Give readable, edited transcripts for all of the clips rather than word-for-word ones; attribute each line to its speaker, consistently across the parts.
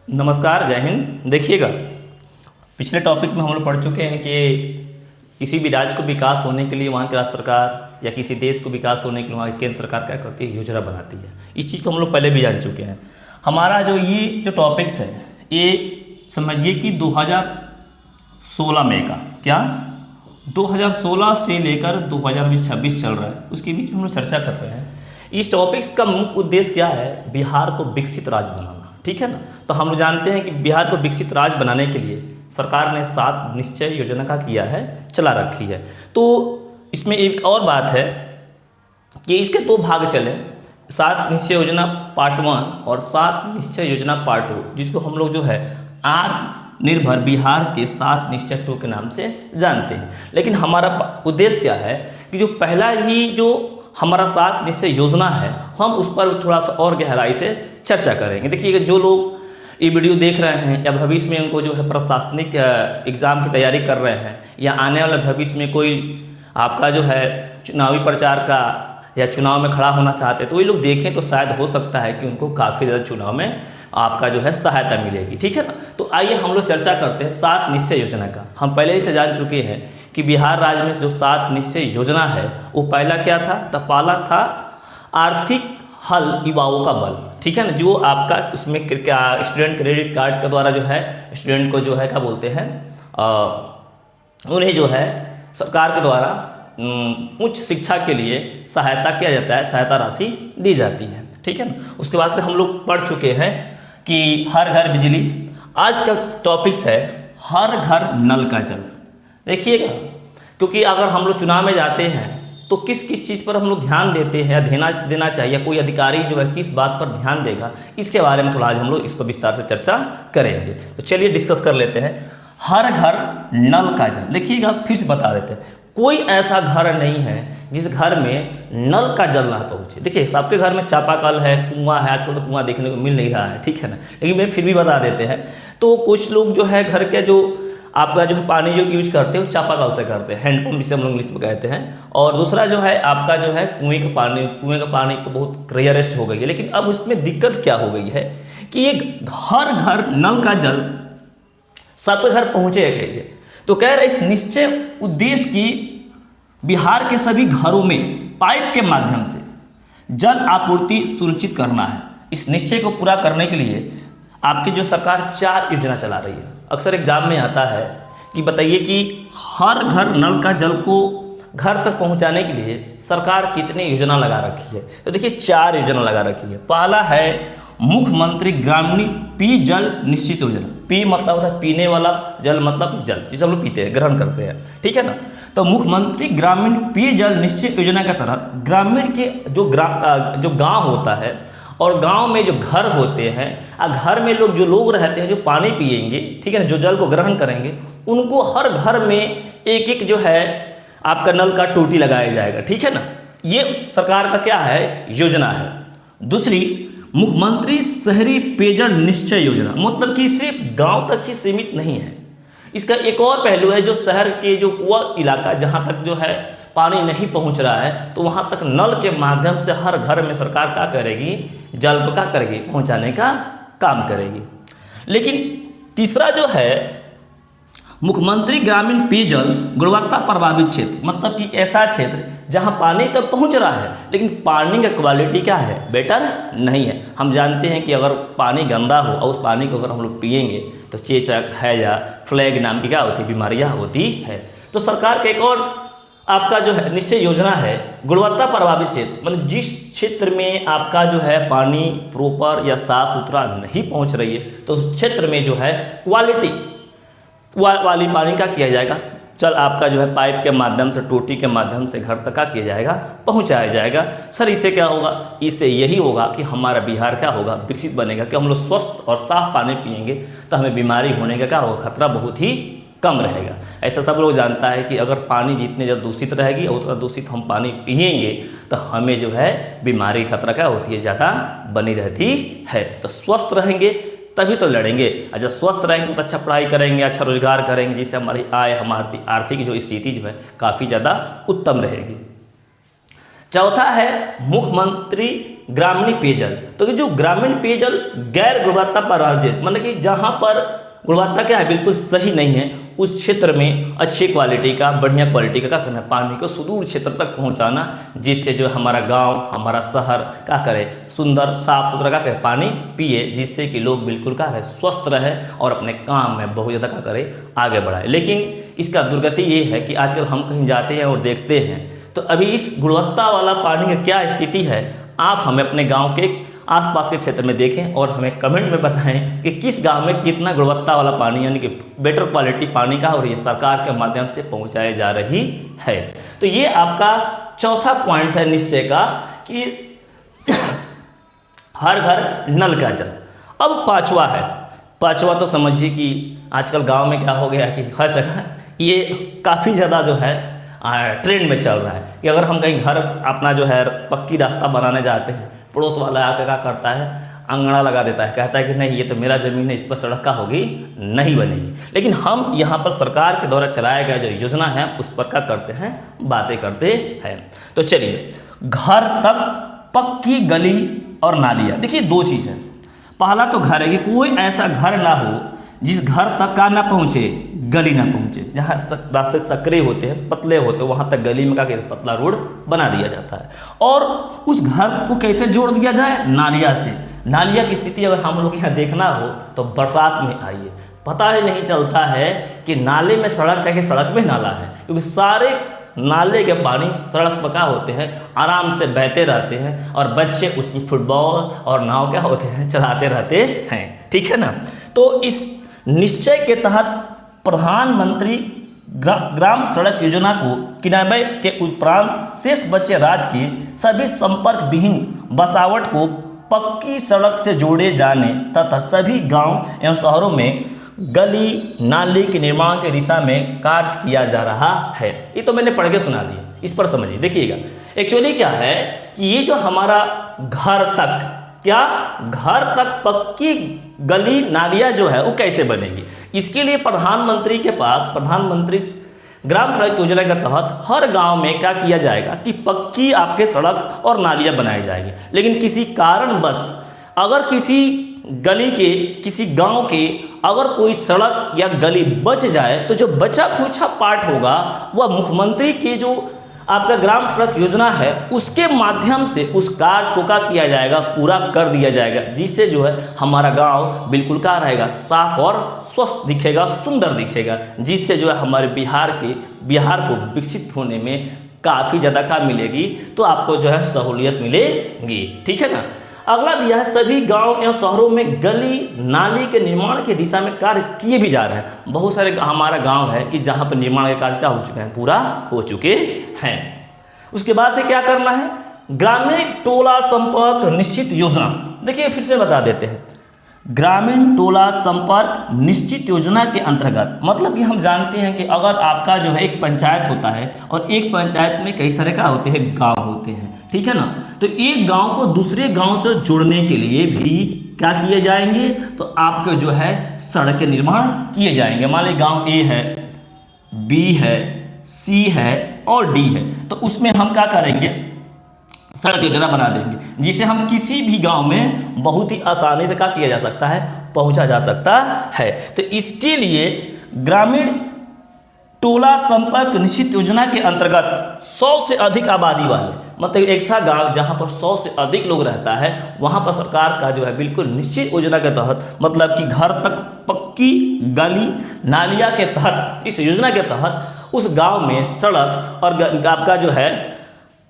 Speaker 1: नमस्कार, जय हिंद। देखिएगा, पिछले टॉपिक में हम लोग पढ़ चुके हैं कि किसी भी राज्य को विकास होने के लिए वहाँ की राज्य सरकार या किसी देश को विकास होने के लिए वहाँ की केंद्र सरकार क्या करती है, योजना बनाती है। इस चीज़ को हम लोग पहले भी जान चुके हैं। हमारा जो टॉपिक्स है ये समझिए कि 2016 में का क्या 2016 से लेकर 2026 चल रहा है, उसके बीच में हम लोग चर्चा कर रहे हैं। इस टॉपिक्स का मुख्य उद्देश्य क्या है? बिहार को विकसित राज्य बनाना, ठीक है ना। तो हम लोग जानते हैं कि बिहार को विकसित राज्य बनाने के लिए सरकार ने 7 निश्चय योजना का किया है, चला रखी है। तो इसमें एक और बात है कि इसके 2 भाग चले, 7 निश्चय योजना पार्ट 1 और 7 निश्चय योजना पार्ट 2, जिसको हम लोग जो है आत्मनिर्भर बिहार के 7 निश्चय 2 के नाम से जानते हैं। लेकिन हमारा उद्देश्य क्या है कि जो पहला ही जो हमारा 7 निश्चय योजना है, हम उस पर थोड़ा सा और गहराई से चर्चा करेंगे। देखिएगा, जो लोग ये वीडियो देख रहे हैं या भविष्य में उनको जो है प्रशासनिक एग्ज़ाम की तैयारी कर रहे हैं या आने वाले भविष्य में कोई आपका जो है चुनावी प्रचार का या चुनाव में खड़ा होना चाहते हैं, तो ये लोग देखें तो शायद हो सकता है कि उनको काफ़ी ज़्यादा चुनाव में आपका जो है सहायता मिलेगी, ठीक है ना। तो आइए हम लोग चर्चा करते हैं 7 निश्चय योजना का। हम पहले ही से जान चुके हैं कि बिहार राज्य में जो 7 निश्चय योजना है वो पहला क्या था? तो पहला था आर्थिक हल युवाओं का बल, ठीक है ना। जो आपका उसमें स्टूडेंट क्रेडिट कार्ड के द्वारा जो है स्टूडेंट को जो है क्या बोलते हैं, उन्हें जो है सरकार के द्वारा उच्च शिक्षा के लिए सहायता किया जाता है, सहायता राशि दी जाती है, ठीक है ना। उसके बाद से हम लोग पढ़ चुके हैं कि हर घर बिजली। आज का टॉपिक्स है हर घर नल का जल। देखिएगा, क्योंकि अगर हम लोग चुनाव में जाते हैं तो किस किस चीज़ पर हम लोग ध्यान देते हैं या देना चाहिए, कोई अधिकारी जो है किस बात पर ध्यान देगा, इसके बारे में थोड़ा आज हम लोग इस पर विस्तार से चर्चा करेंगे। तो चलिए डिस्कस कर लेते हैं हर घर नल का जल। देखिएगा, फिर से बता देते हैं, कोई ऐसा घर नहीं है जिस घर में नल का जल ना पहुँचे। देखिए, सबके घर में चापाकल है, कुआं है, आजकल तो कुआं देखने को मिल नहीं रहा है, ठीक है ना, लेकिन मैं फिर भी बता देते हैं। तो कुछ लोग जो है घर के जो आपका जो है पानी जो यूज करते हैं वो चापाकल से करते हैं, हैंडपम्प जिसे हम लोग इंग्लिश में कहते हैं। और दूसरा जो है आपका जो है कुएं का पानी तो बहुत रेयरेस्ट हो गई है। लेकिन अब उसमें दिक्कत क्या हो गई है कि ये हर घर नल का जल सबके घर पहुँचे कैसे? तो कह रहे इस निश्चय उद्देश्य की बिहार के सभी घरों में पाइप के माध्यम से जल आपूर्ति सुनिश्चित करना है। इस निश्चय को पूरा करने के लिए आपकी जो सरकार 4 योजना चला रही है। अक्सर एग्जाम में आता है कि बताइए कि हर घर नल का जल को घर तक पहुंचाने के लिए सरकार कितनी योजना लगा रखी है? तो देखिए, 4 योजना लगा रखी है। पहला है मुख्यमंत्री ग्रामीण पेयजल निश्चित योजना। पी मतलब होता है पीने वाला, जल मतलब जल जिसे हम लोग पीते हैं, ग्रहण करते हैं, ठीक है ना। तो मुख्यमंत्री ग्रामीण पेयजल निश्चित योजना के तहत ग्रामीण के जो गाँव होता है और गांव में जो घर होते हैं, घर में जो लोग रहते हैं जो पानी पिएंगे, ठीक है ना, जो जल को ग्रहण करेंगे, उनको हर घर में एक जो है आपका नल का टोटी लगाया जाएगा, ठीक है ना। ये सरकार का क्या है, योजना है। दूसरी, मुख्यमंत्री शहरी पेयजल निश्चय योजना, मतलब कि सिर्फ गांव तक ही सीमित नहीं है। इसका एक और पहलू है, जो शहर के जो वह इलाका जहां तक जो है पानी नहीं पहुंच रहा है, तो वहां तक नल के माध्यम से हर घर में सरकार क्या करेगी, जल को क्या करेगी, पहुंचाने का काम करेगी। लेकिन तीसरा जो है मुख्यमंत्री ग्रामीण पेयजल गुणवत्ता प्रभावित क्षेत्र, मतलब कि ऐसा क्षेत्र जहां पानी तक पहुंच रहा है लेकिन पानी का क्वालिटी क्या है, बेटर नहीं है। हम जानते हैं कि अगर पानी गंदा हो और उस पानी को अगर हम लोग पिएंगे तो चेचक है या फ्लैग नाम की क्या होती है, बीमारियां होती है। तो सरकार का एक और आपका जो है निश्चय योजना है गुणवत्ता प्रभावित क्षेत्र, मतलब जिस क्षेत्र में आपका जो है पानी प्रॉपर या साफ सुथरा नहीं पहुंच रही है, तो उस क्षेत्र में जो है क्वालिटी वाली पानी का किया जाएगा, जल आपका जो है पाइप के माध्यम से, टोटी के माध्यम से घर तक का किया जाएगा, पहुंचाया जाएगा। सर, इससे क्या होगा? इससे यही होगा कि हमारा बिहार क्या होगा, विकसित बनेगा, कि हम लोग स्वस्थ और साफ पानी पिएंगे तो हमें बीमारी होने का क्या होगा, खतरा बहुत ही कम रहेगा। ऐसा सब लोग जानता है कि अगर पानी जितने ज़्यादा दूषित रहेगी और उतना दूषित हम पानी पिएंगे तो हमें जो है बीमारी खतरा क्या होती है, ज़्यादा बनी रहती है। तो स्वस्थ रहेंगे तभी तो लड़ेंगे, और जब स्वस्थ रहेंगे तो अच्छा पढ़ाई करेंगे, अच्छा रोजगार करेंगे, जिससे हमारी आय, हमारी आर्थिक जो स्थिति जो है काफ़ी ज़्यादा उत्तम रहेगी। चौथा है मुख्यमंत्री ग्रामीण पेयजल। तो ये जो ग्रामीण पेयजल गैर गुणवत्ता पर राज्य, मतलब कि जहाँ पर गुणवत्ता क्या है बिल्कुल सही नहीं है, उस क्षेत्र में अच्छी क्वालिटी का, बढ़िया क्वालिटी का क्या करना है, पानी को सुदूर क्षेत्र तक पहुंचाना, जिससे जो हमारा गांव, हमारा शहर क्या करे, सुंदर साफ सुथरा क्या करे, पानी पिए, जिससे कि लोग बिल्कुल क्या रहे, स्वस्थ रहे और अपने काम में बहुत ज़्यादा क्या करे, आगे बढ़ाए। लेकिन इसका दुर्गति ये है कि आजकल हम कहीं जाते हैं और देखते हैं तो अभी इस गुणवत्ता वाला पानी की क्या स्थिति है, आप हमें अपने गाँव के आसपास के क्षेत्र में देखें और हमें कमेंट में बताएं कि किस गांव में कितना गुणवत्ता वाला पानी यानी कि बेटर क्वालिटी पानी का और ये सरकार के माध्यम से पहुंचाई जा रही है। तो ये आपका चौथा पॉइंट है निश्चय का कि हर घर नल का जल। अब पांचवा है, पांचवा तो समझिए कि आजकल गांव में क्या हो गया कि हर जगह ये काफ़ी ज़्यादा जो है ट्रेंड में चल रहा है कि अगर हम कहीं घर अपना जो है पक्की रास्ता बनाने जाते हैं, पड़ोस वाला आकर क्या करता है, अंगड़ा लगा देता है, कहता है कि नहीं ये तो मेरा ज़मीन है, इस पर सड़क का होगी नहीं बनेगी। लेकिन हम यहाँ पर सरकार के द्वारा चलाया गया जो योजना है उस पर क्या करते हैं, बातें करते हैं। तो चलिए, घर तक पक्की गली और नालियाँ। देखिए दो चीज़ है, पहला तो घर है कि कोई ऐसा घर ना हो जिस घर तक का ना पहुँचे, गली ना पहुँचे, जहाँ रास्ते सकरे होते हैं, पतले होते हैं, वहाँ तक गली में का पतला रोड बना दिया जाता है। और उस घर को कैसे जोड़ दिया जाए, नालिया से। नालिया की स्थिति अगर हम लोग यहाँ देखना हो तो बरसात में आइए, पता ही नहीं चलता है कि नाले में सड़क है कि सड़क में नाला है, क्योंकि सारे नाले के पानी सड़क पर क्या होते हैं, आराम से बहते रहते हैं और बच्चे उसमें फुटबॉल और नाव क्या होते हैं, चलाते रहते हैं। ठीक है ना। तो इस निश्चय के तहत प्रधानमंत्री ग्राम सड़क योजना को क्रियान्वयन के उपरांत शेष बचे राज्य की सभी संपर्क विहीन बसावट को पक्की सड़क से जोड़े जाने तथा सभी गांव एवं शहरों में गली नाली के निर्माण की दिशा में कार्य किया जा रहा है। ये तो मैंने पढ़ के सुना दिया, इस पर समझिए। देखिएगा एक्चुअली क्या है कि ये जो हमारा घर तक घर तक पक्की गली नालियाँ जो है वो कैसे बनेगी, इसके लिए प्रधानमंत्री के पास प्रधानमंत्री ग्राम सड़क योजना के तहत हर गांव में क्या किया जाएगा कि पक्की आपके सड़क और नालियाँ बनाई जाएगी। लेकिन किसी कारणवश अगर किसी गली के, किसी गांव के अगर कोई सड़क या गली बच जाए तो जो बचा खुचा पार्ट होगा वह मुख्यमंत्री के जो आपका ग्राम सड़क योजना है उसके माध्यम से उस कार्य को क्या किया जाएगा, पूरा कर दिया जाएगा, जिससे जो है हमारा गांव बिल्कुल क्या रहेगा, साफ और स्वस्थ दिखेगा, सुंदर दिखेगा, जिससे जो है हमारे बिहार को विकसित होने में काफ़ी ज़्यादा क्या मिलेगी, तो आपको जो है सहूलियत मिलेगी। ठीक है ना। अगला दिया है सभी गांव एवं शहरों में गली नाली के निर्माण की दिशा में कार्य किए भी जा रहे हैं। बहुत सारे हमारा गांव है कि जहां पर निर्माण के कार्य क्या हो चुके हैं, पूरा हो चुके हैं। उसके बाद से क्या करना है, ग्रामीण टोला संपर्क निश्चित योजना। देखिए फिर से बता देते हैं, ग्रामीण टोला संपर्क निश्चित योजना के अंतर्गत मतलब कि हम जानते हैं कि अगर आपका जो है एक पंचायत होता है और एक पंचायत में कई सारे क्या होते हैं, गांव होते हैं। ठीक है ना। तो एक गांव को दूसरे गांव से जोड़ने के लिए भी क्या किए जाएंगे, तो आपके जो है सड़क के निर्माण किए जाएंगे। मान लीजिए गांव ए है, बी है, सी है और डी है, तो उसमें हम क्या करेंगे, सड़क योजना बना देंगे, जिसे हम किसी भी गांव में बहुत ही आसानी से क्या किया जा सकता है, पहुंचा जा सकता है। तो इसके लिए ग्रामीण टोला संपर्क निश्चित योजना के अंतर्गत 100 से अधिक आबादी वाले, मतलब एक सा गांव जहां पर 100 से अधिक लोग रहता है, वहां पर सरकार का जो है बिल्कुल निश्चित योजना के तहत मतलब कि घर तक पक्की गली नालिया के तहत, इस योजना के तहत उस गांव में सड़क और आपका जो है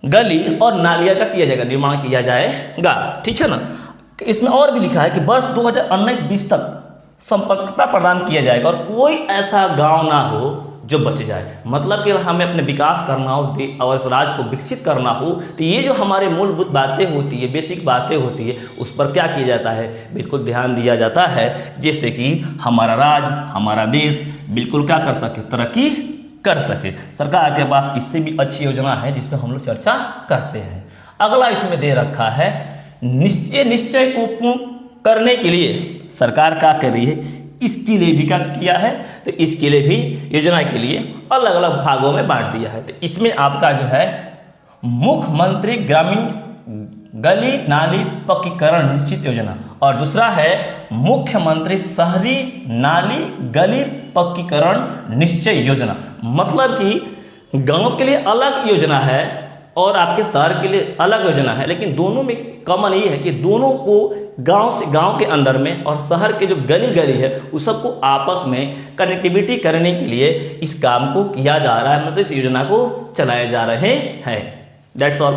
Speaker 1: गली और नालिया का किया जाएगा, निर्माण किया जाएगा। ठीक है ना। इसमें और भी लिखा है कि वर्ष 2019-20 तक संपर्कता प्रदान किया जाएगा और कोई ऐसा गांव ना हो जो बच जाए। मतलब कि हमें अपने विकास करना हो और इस राज्य को विकसित करना हो तो ये जो हमारे मूलभूत बातें होती है, बेसिक बातें होती है, उस पर क्या किया जाता है, बिल्कुल ध्यान दिया जाता है, जिससे कि हमारा राज्य, हमारा देश बिल्कुल क्या कर सके, तरक्की कर सके। सरकार के पास इससे भी अच्छी योजना है जिस पर हम लोग चर्चा करते हैं। अगला इसमें दे रखा है निश्चय को पूर्ण करने के लिए सरकार क्या कर रही है, इसके लिए भी क्या किया है, तो इसके लिए भी योजना के लिए अलग अलग भागों में बांट दिया है। तो इसमें आपका जो है मुख्यमंत्री ग्रामीण गली नाली पक्कीकरण निश्चित योजना, और दूसरा है मुख्यमंत्री शहरी नाली गली पक्कीकरण निश्चय योजना। मतलब कि गांव के लिए अलग योजना है और आपके शहर के लिए अलग योजना है, लेकिन दोनों में कॉमन ये है कि दोनों को गांव से गांव के अंदर में और शहर के जो गली गली है उस सबको आपस में कनेक्टिविटी करने के लिए इस काम को किया जा रहा है, मतलब इस योजना को चलाए जा रहे हैं। That's all.